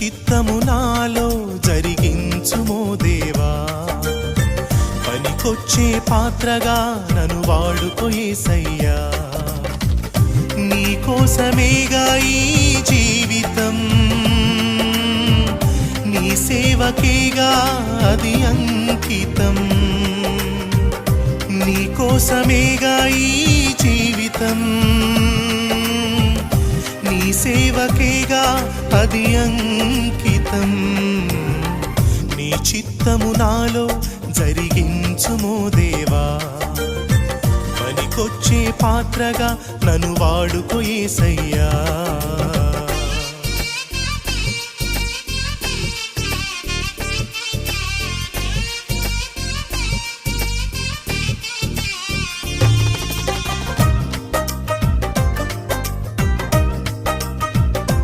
చిత్తము నాలో జరిగించుమో దేవా, పనికొచ్చే పాత్రగా నన్ను వాడుకో యేసయ్యా. నీ కోసమేగా ఈ జీవితం, నీ సేవకేగా అది అంకితం. నీ కోసమేగా ఈ జీవితం, నీ సేవకేగా అది అంకితం. నీ చిత్తము నాలో జరిగించుమో దేవా, పనికొచ్చే పాత్రగా నన్ను వాడుకో యేసయ్యా.